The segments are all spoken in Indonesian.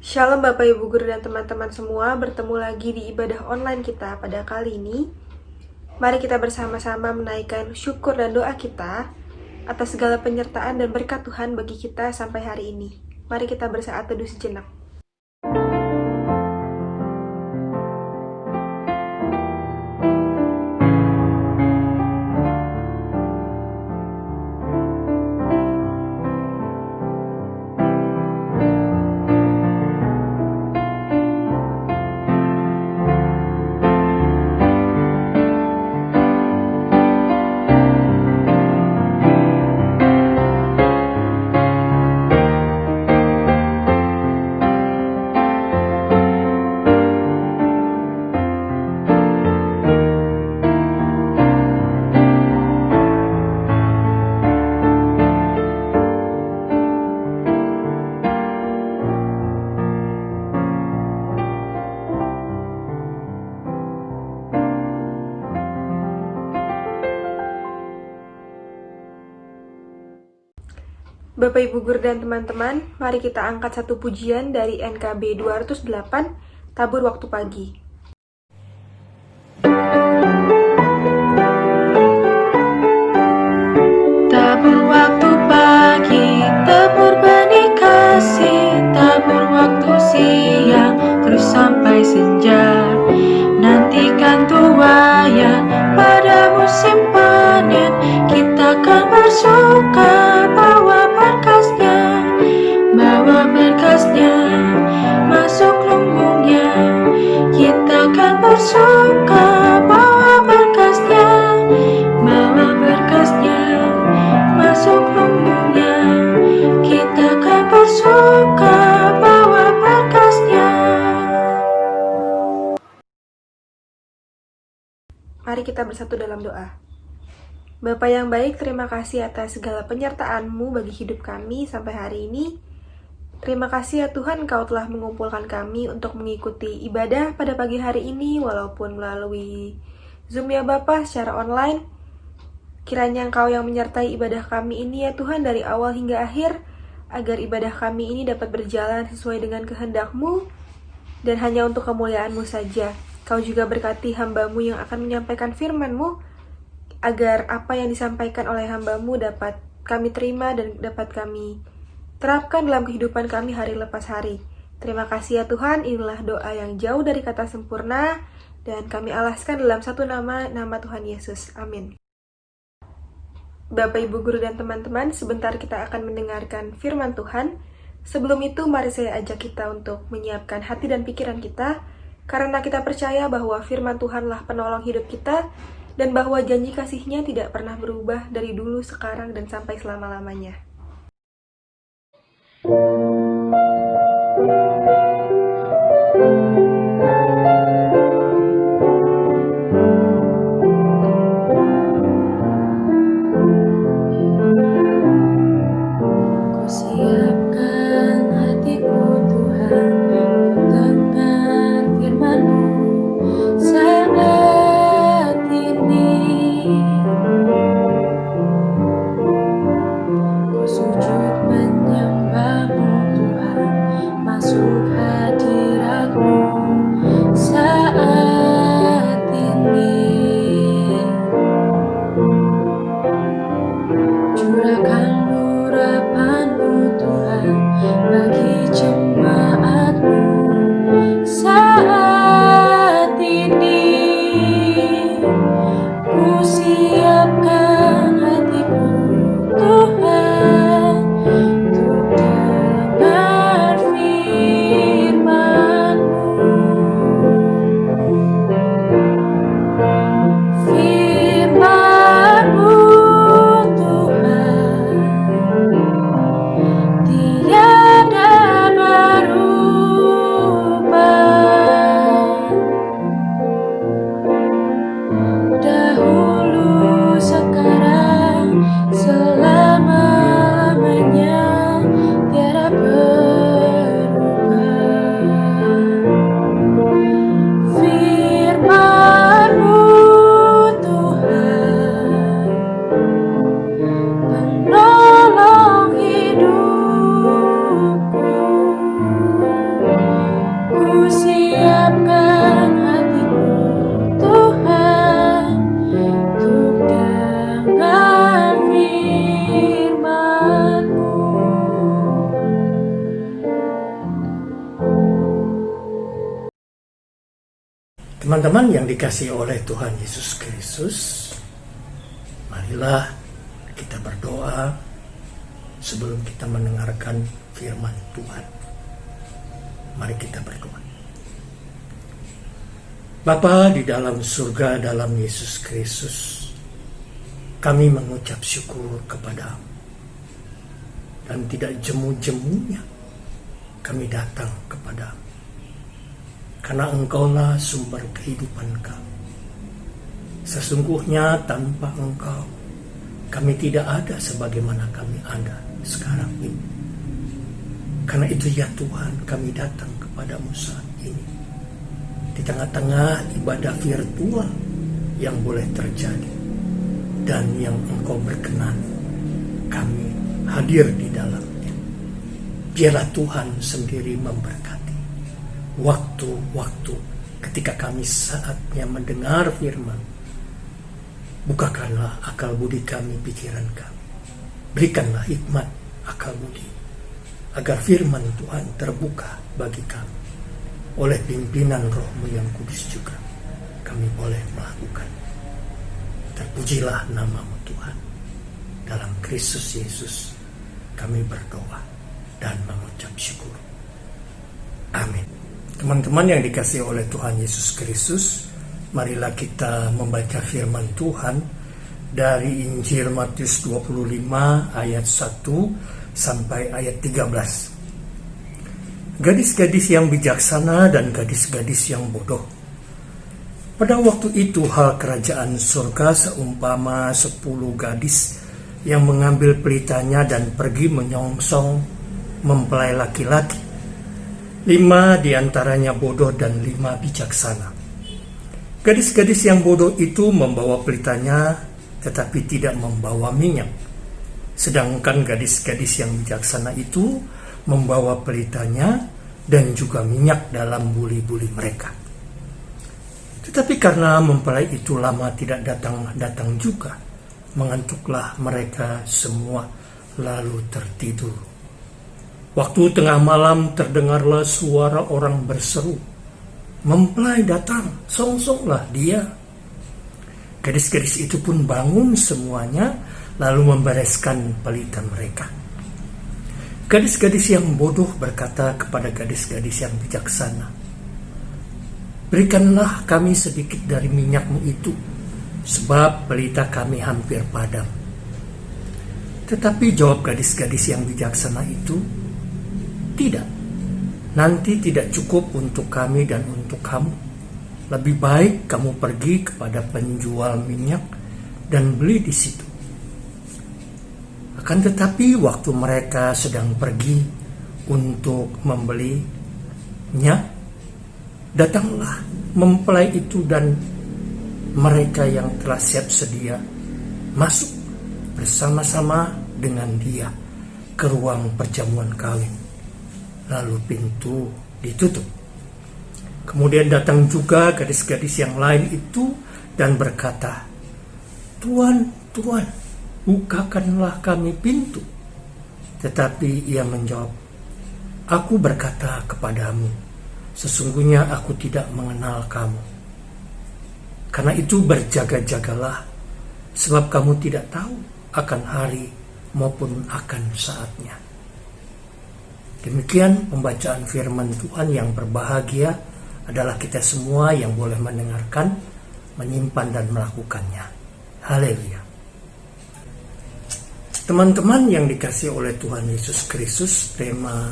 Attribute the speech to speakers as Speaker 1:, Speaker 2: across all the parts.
Speaker 1: Shalom Bapak Ibu Guru dan teman-teman semua, bertemu lagi di ibadah online kita pada kali ini. Mari kita bersama-sama menaikkan syukur dan doa kita atas segala penyertaan dan berkat Tuhan bagi kita sampai hari ini. Mari kita bersaat teduh sejenak. Bapak Ibu Guru dan teman-teman, mari kita angkat satu pujian dari NKB 208, Tabur Waktu Pagi.
Speaker 2: Tabur waktu pagi, tabur benih kasih, tabur waktu siang, terus sampai senja. Nantikan tuayan pada musim panen, kita akan bersuka bawa berkasnya, masuk lumbungnya. Kita akan bersuka bawa berkasnya, masuk lumbungnya. Kita akan bersuka bawa berkasnya.
Speaker 1: Mari kita bersatu dalam doa. Bapa yang baik, terima kasih atas segala penyertaan-Mu bagi hidup kami sampai hari ini. Terima kasih ya Tuhan, Engkau telah mengumpulkan kami untuk mengikuti ibadah pada pagi hari ini, walaupun melalui Zoom ya Bapa, secara online. Kiranya Engkau yang menyertai ibadah kami ini ya Tuhan dari awal hingga akhir, agar ibadah kami ini dapat berjalan sesuai dengan kehendak-Mu, dan hanya untuk kemuliaan-Mu saja. Kau juga berkati hamba-Mu yang akan menyampaikan firman-Mu, agar apa yang disampaikan oleh hamba-Mu dapat kami terima dan dapat kami terapkan dalam kehidupan kami hari lepas hari. Terima kasih ya Tuhan, inilah doa yang jauh dari kata sempurna, dan kami alaskan dalam satu nama Tuhan Yesus. Amin. Bapak, Ibu, Guru, dan teman-teman, sebentar kita akan mendengarkan firman Tuhan. Sebelum itu, mari saya ajak kita untuk menyiapkan hati dan pikiran kita, karena kita percaya bahwa firman Tuhanlah penolong hidup kita, dan bahwa janji kasih-Nya tidak pernah berubah dari dulu, sekarang, dan sampai selama-lamanya.
Speaker 2: Siapkan hatiku Tuhan, dengar firman-Mu saat ini. Ku sujud menyembah-Mu Tuhan, masuk hadirat-Mu saat ini. Curahkan urapan-Mu Tuhan bagi jemaat-Mu saat ini. Ku siapkan hatiku Tuhan untuk dengar firman-Mu. Firman-Mu Tuhan,
Speaker 3: Teman-teman yang dikasihi oleh Tuhan Yesus Kristus, marilah kita berdoa sebelum kita mendengarkan firman Tuhan. Mari kita berdoa. Bapa di dalam surga, dalam Yesus Kristus, kami mengucap syukur kepada-Mu. Dan tidak jemu-jemunya kami datang kepada-Mu. Karena Engkaulah sumber kehidupan kami. Sesungguhnya tanpa Engkau, kami tidak ada sebagaimana kami ada sekarang ini. Karena itu ya Tuhan, kami datang kepada-Mu saat ini. Di tengah-tengah ibadah virtual yang boleh terjadi. Dan yang Engkau berkenan, kami hadir di dalamnya. Biarlah Tuhan sendiri memberkati waktu-waktu ketika kami saatnya mendengar firman. Bukakanlah akal budi kami, pikiran kami. Berikanlah hikmat akal budi, agar firman Tuhan terbuka bagi kami. Oleh pimpinan Roh-Mu yang kudus juga kami boleh melakukan. Terpujilah nama-Mu Tuhan. Dalam Kristus Yesus kami berdoa dan mengucap syukur. Amin. Teman-teman yang dikasihi oleh Tuhan Yesus Kristus, marilah kita membaca firman Tuhan dari Injil Matius 25 ayat 1 sampai ayat 13. Gadis-gadis yang bijaksana dan gadis-gadis yang bodoh. Pada waktu itu hal kerajaan surga seumpama 10 gadis yang mengambil pelitanya dan pergi menyongsong mempelai laki-laki. 5 diantaranya bodoh dan 5 bijaksana. Gadis-gadis yang bodoh itu membawa pelitanya tetapi tidak membawa minyak. Sedangkan gadis-gadis yang bijaksana itu membawa pelitanya dan juga minyak dalam buli-buli mereka. Tetapi karena mempelai itu lama tidak datang juga, mengantuklah mereka semua lalu tertidur. Waktu tengah malam terdengarlah suara orang berseru, "Mempelai datang, songsonglah dia." Gadis-gadis itu pun bangun semuanya, lalu membereskan pelita mereka. Gadis-gadis yang bodoh berkata kepada gadis-gadis yang bijaksana, "Berikanlah kami sedikit dari minyakmu itu, sebab pelita kami hampir padam." Tetapi jawab gadis-gadis yang bijaksana itu, "Tidak, nanti tidak cukup untuk kami dan untuk kamu. Lebih baik kamu pergi kepada penjual minyak dan beli di situ." Akan tetapi waktu mereka sedang pergi untuk membelinya, datanglah mempelai itu dan mereka yang telah siap sedia masuk bersama-sama dengan dia ke ruang perjamuan kawin. Lalu pintu ditutup. Kemudian datang juga gadis-gadis yang lain itu dan berkata, "Tuan, Tuan, bukakanlah kami pintu." Tetapi ia menjawab, "Aku berkata kepadamu, sesungguhnya aku tidak mengenal kamu. Karena itu berjaga-jagalah, sebab kamu tidak tahu akan hari maupun akan saatnya." Demikian pembacaan firman Tuhan. Yang berbahagia adalah kita semua yang boleh mendengarkan, menyimpan dan melakukannya. Haleluya. Teman-teman yang dikasihi oleh Tuhan Yesus Kristus, tema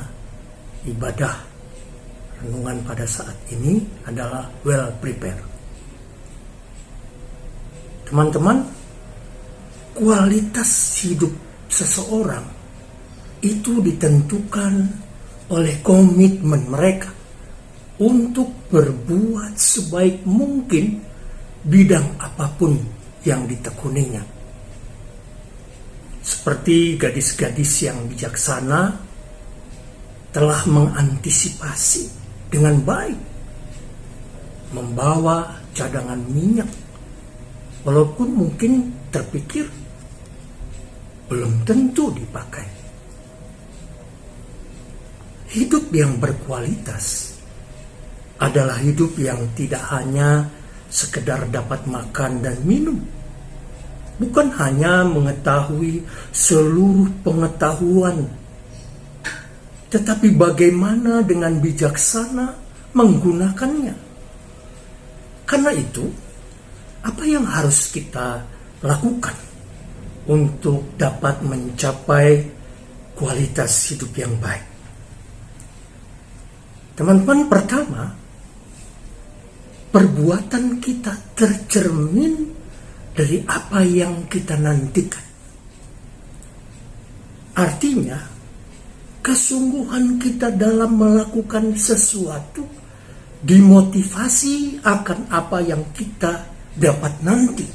Speaker 3: ibadah renungan pada saat ini adalah well prepared. Teman-teman, kualitas hidup seseorang itu ditentukan oleh komitmen mereka untuk berbuat sebaik mungkin bidang apapun yang ditekuninya. Seperti gadis-gadis yang bijaksana telah mengantisipasi dengan baik, membawa cadangan minyak, walaupun mungkin terpikir belum tentu dipakai. Hidup yang berkualitas adalah hidup yang tidak hanya sekedar dapat makan dan minum. Bukan hanya mengetahui seluruh pengetahuan, tetapi bagaimana dengan bijaksana menggunakannya. Karena itu, apa yang harus kita lakukan untuk dapat mencapai kualitas hidup yang baik? Teman-teman, pertama, perbuatan kita tercermin dari apa yang kita nantikan. Artinya, kesungguhan kita dalam melakukan sesuatu dimotivasi akan apa yang kita dapat nanti,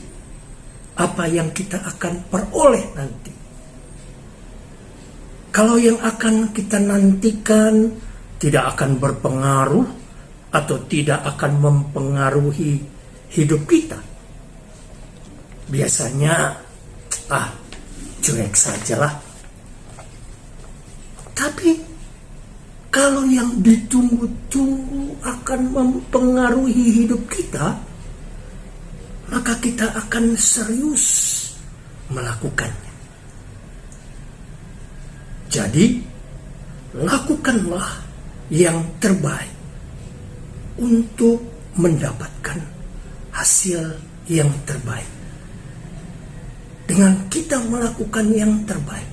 Speaker 3: apa yang kita akan peroleh nanti. Kalau yang akan kita nantikan tidak akan berpengaruh atau tidak akan mempengaruhi hidup kita, biasanya cuek sajalah. Tapi kalau yang ditunggu-tunggu akan mempengaruhi hidup kita, maka kita akan serius melakukannya. Jadi, lakukanlah yang terbaik untuk mendapatkan hasil yang terbaik. Dengan kita melakukan yang terbaik,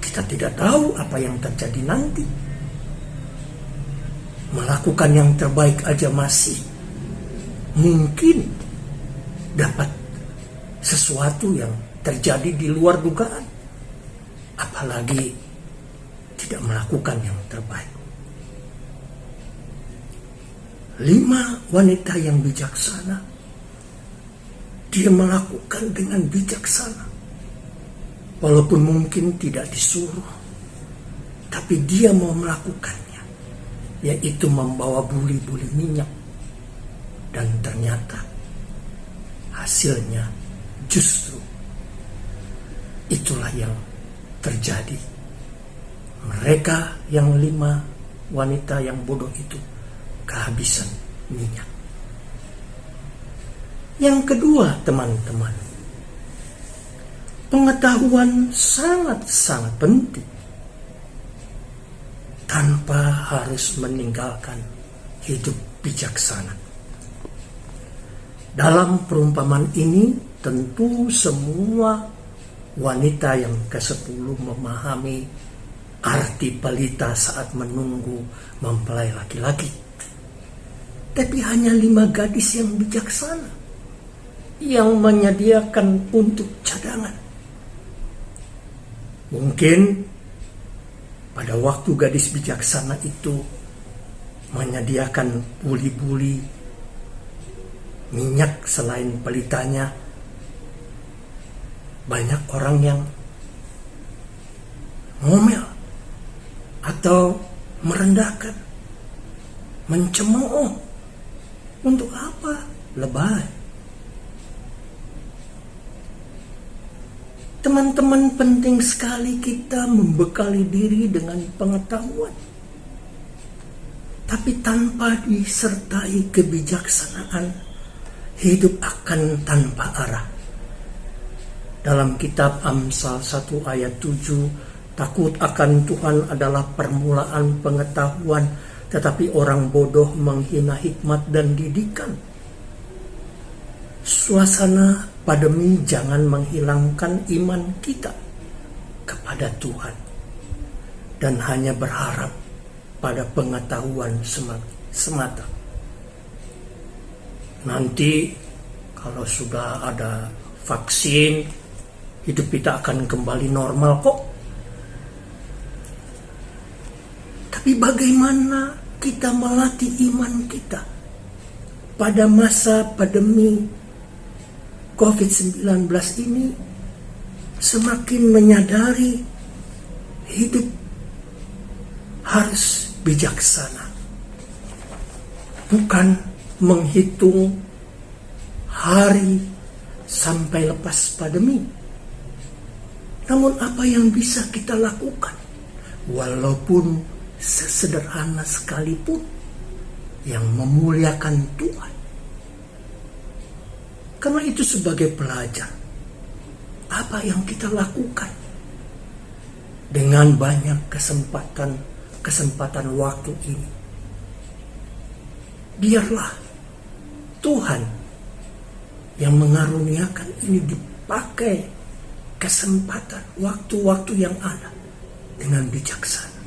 Speaker 3: kita tidak tahu apa yang terjadi nanti. Melakukan yang terbaik aja masih mungkin dapat sesuatu yang terjadi di luar dugaan, apalagi tidak melakukan yang terbaik. 5 wanita yang bijaksana, dia melakukan dengan bijaksana. Walaupun mungkin tidak disuruh, tapi dia mau melakukannya, yaitu membawa buli-buli minyak. Dan ternyata hasilnya justru itulah yang terjadi. Mereka yang 5 wanita yang bodoh itu kehabisan minyak. Yang kedua, teman-teman, pengetahuan sangat-sangat penting tanpa harus meninggalkan hidup bijaksana. Dalam perumpamaan ini, tentu semua wanita yang ke-10 memahami arti pelita saat menunggu mempelai laki-laki. Tapi hanya 5 gadis yang bijaksana yang menyediakan untuk cadangan. Mungkin pada waktu gadis bijaksana itu menyediakan buli-buli minyak selain pelitanya, banyak orang yang ngomel atau merendahkan, mencemooh. Untuk apa? Lebay. Teman-teman, penting sekali kita membekali diri dengan pengetahuan, tapi tanpa disertai kebijaksanaan, hidup akan tanpa arah. Dalam kitab Amsal 1 ayat 7, takut akan Tuhan adalah permulaan pengetahuan, tetapi orang bodoh menghina hikmat dan didikan. Suasana pandemi jangan menghilangkan iman kita kepada Tuhan dan hanya berharap pada pengetahuan semata. Nanti kalau sudah ada vaksin, hidup kita akan kembali normal kok. Tapi bagaimana kita melatih iman kita pada masa pandemi COVID-19 ini? Semakin menyadari hidup harus bijaksana, bukan menghitung hari sampai lepas pandemi. Namun apa yang bisa kita lakukan, walaupun sesederhana sekalipun, yang memuliakan Tuhan, Karena itu sebagai pelajar, apa yang kita lakukan dengan banyak kesempatan waktu ini? Biarlah Tuhan yang mengaruniakan ini dipakai kesempatan waktu-waktu yang ada dengan bijaksana,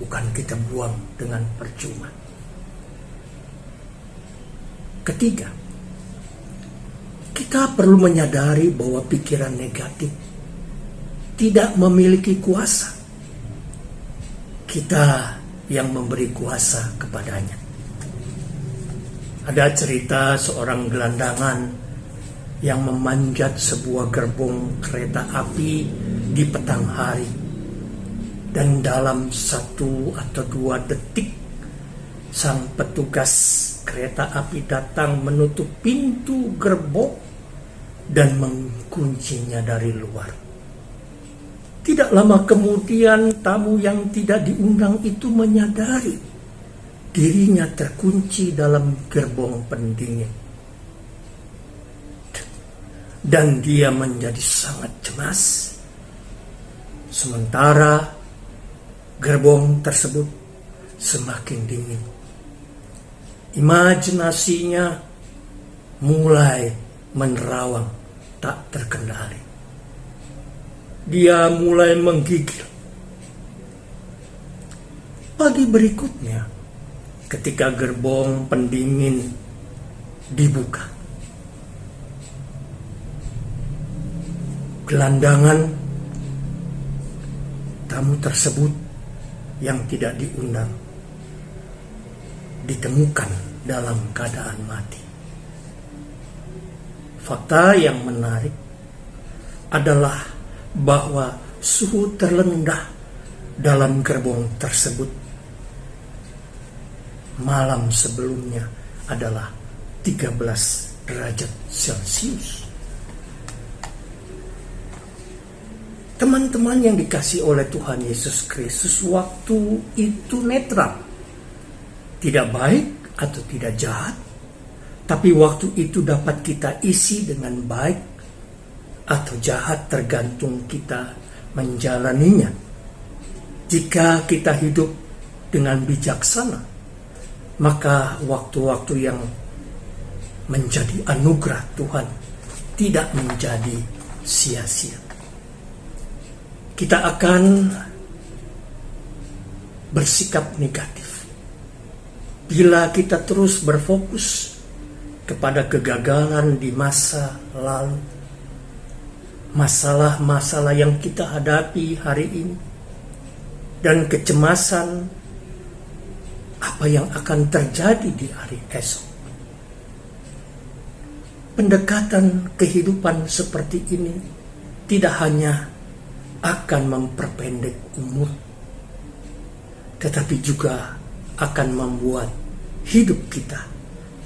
Speaker 3: bukan kita buang dengan percuma. Ketiga, kita perlu menyadari bahwa pikiran negatif tidak memiliki kuasa. Kita yang memberi kuasa kepadanya. Ada cerita seorang gelandangan yang memanjat sebuah gerbong kereta api di petang hari. Dan dalam 1 atau 2 detik, sang petugas kereta api datang menutup pintu gerbong dan menguncinya dari luar. Tidak lama kemudian, tamu yang tidak diundang itu menyadari dirinya terkunci dalam gerbong pendingin. Dan dia menjadi sangat cemas. Sementara gerbong tersebut semakin dingin. Imajinasinya mulai menerawang tak terkendali. Dia mulai menggigil. Pagi berikutnya, ketika gerbong pendingin dibuka, gelandangan tamu tersebut yang tidak diundang ditemukan dalam keadaan mati. Fakta yang menarik adalah bahwa suhu terendah dalam gerbong tersebut malam sebelumnya adalah 13 derajat Celcius. Teman-teman yang dikasihi oleh Tuhan Yesus Kristus, waktu itu netral. Tidak baik atau tidak jahat, tapi waktu itu dapat kita isi dengan baik atau jahat tergantung kita menjalaninya. Jika kita hidup dengan bijaksana, maka waktu-waktu yang menjadi anugerah Tuhan tidak menjadi sia-sia. Kita akan bersikap negatif bila kita terus berfokus kepada kegagalan di masa lalu, masalah-masalah yang kita hadapi hari ini, dan kecemasan apa yang akan terjadi di hari esok. Pendekatan kehidupan seperti ini tidak hanya akan memperpendek umur, tetapi juga akan membuat hidup kita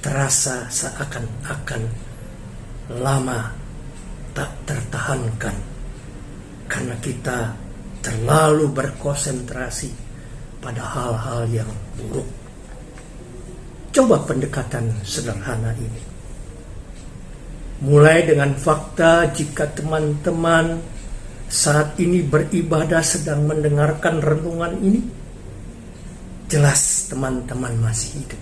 Speaker 3: terasa seakan-akan lama tak tertahankan karena kita terlalu berkonsentrasi pada hal-hal yang buruk. Coba pendekatan sederhana ini. Mulai dengan fakta jika teman-teman saat ini beribadah sedang mendengarkan renungan ini, jelas teman-teman masih hidup.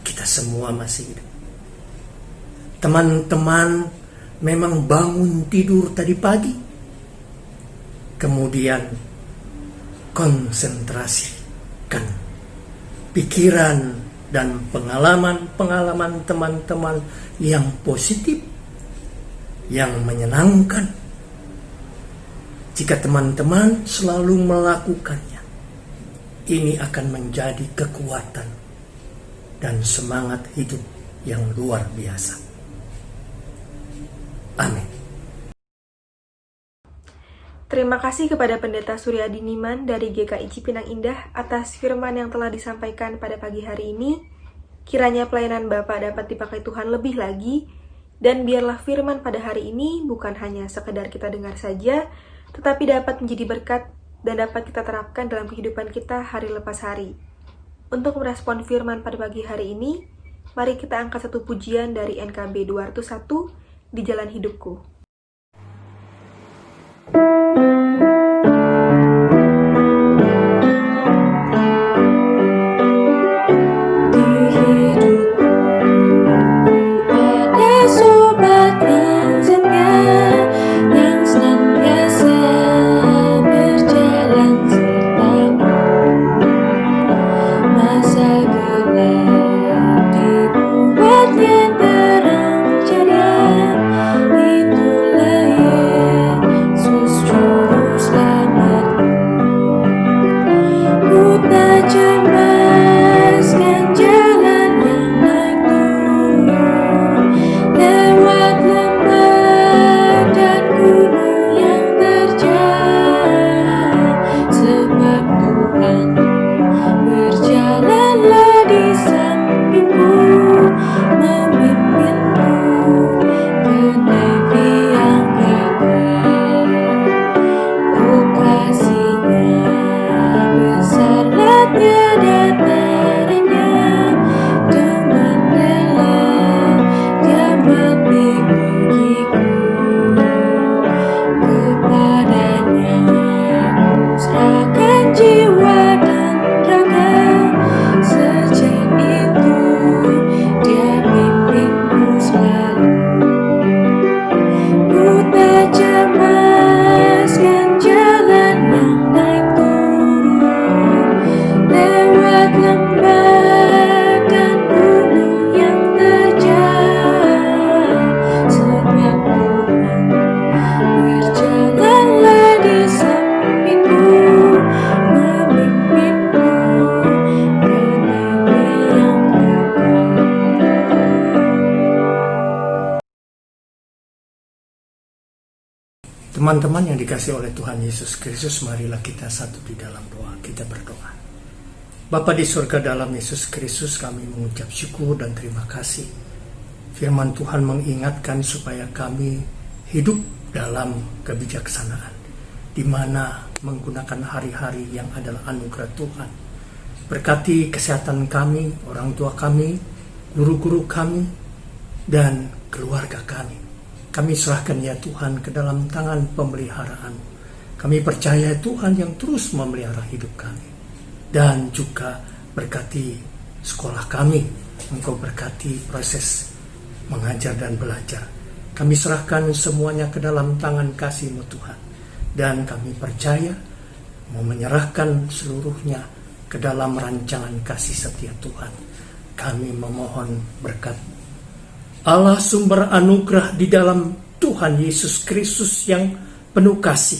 Speaker 3: Kita semua masih hidup. Teman-teman memang bangun tidur tadi pagi, kemudian konsentrasikan pikiran dan pengalaman-pengalaman teman-teman yang positif, yang menyenangkan. Jika teman-teman selalu melakukannya, ini akan menjadi kekuatan dan semangat hidup yang luar biasa. Amin.
Speaker 1: Terima kasih kepada Pendeta Suryadi Niman dari GKI Cipinang Indah atas firman yang telah disampaikan pada pagi hari ini. Kiranya pelayanan Bapak dapat dipakai Tuhan lebih lagi, dan biarlah firman pada hari ini bukan hanya sekedar kita dengar saja, tetapi dapat menjadi berkat dan dapat kita terapkan dalam kehidupan kita hari lepas hari. Untuk merespon firman pada pagi hari ini, mari kita angkat satu pujian dari NKB 201 di jalan hidupku.
Speaker 3: Teman-teman yang dikasihi oleh Tuhan Yesus Kristus, marilah kita satu di dalam doa. Kita berdoa. Bapa di surga, dalam Yesus Kristus kami mengucap syukur dan terima kasih. Firman Tuhan mengingatkan supaya kami hidup dalam kebijaksanaan, di mana menggunakan hari-hari yang adalah anugerah Tuhan. Berkati kesehatan kami, orang tua kami, guru-guru kami, dan keluarga kami. Kami serahkan ya Tuhan ke dalam tangan pemeliharaan. Kami percaya Tuhan yang terus memelihara hidup kami. Dan juga berkati sekolah kami. Engkau berkati proses mengajar dan belajar. Kami serahkan semuanya ke dalam tangan kasih-Mu Tuhan. Dan kami percaya mau menyerahkan seluruhnya ke dalam rancangan kasih setia Tuhan. Kami memohon berkat Allah sumber anugerah di dalam Tuhan Yesus Kristus yang penuh kasih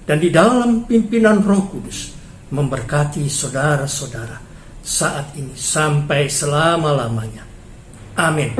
Speaker 3: dan di dalam pimpinan Roh Kudus memberkati saudara-saudara saat ini sampai selama-lamanya. Amin.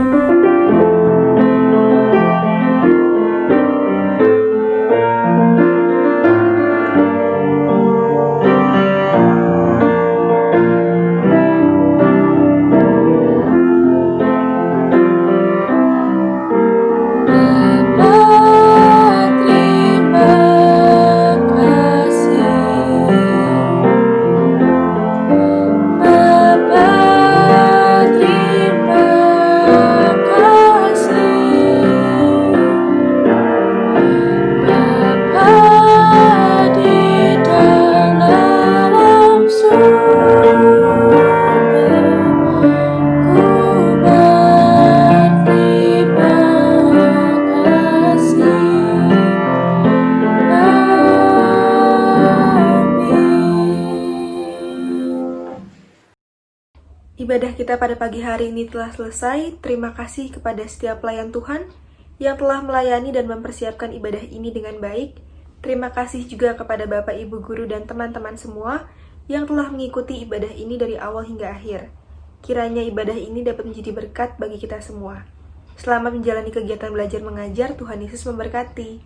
Speaker 1: Ibadah kita pada pagi hari ini telah selesai. Terima kasih kepada setiap pelayan Tuhan yang telah melayani dan mempersiapkan ibadah ini dengan baik. Terima kasih juga kepada Bapak, Ibu Guru, dan teman-teman semua yang telah mengikuti ibadah ini dari awal hingga akhir. Kiranya ibadah ini dapat menjadi berkat bagi kita semua. Selamat menjalani kegiatan belajar mengajar. Tuhan Yesus memberkati.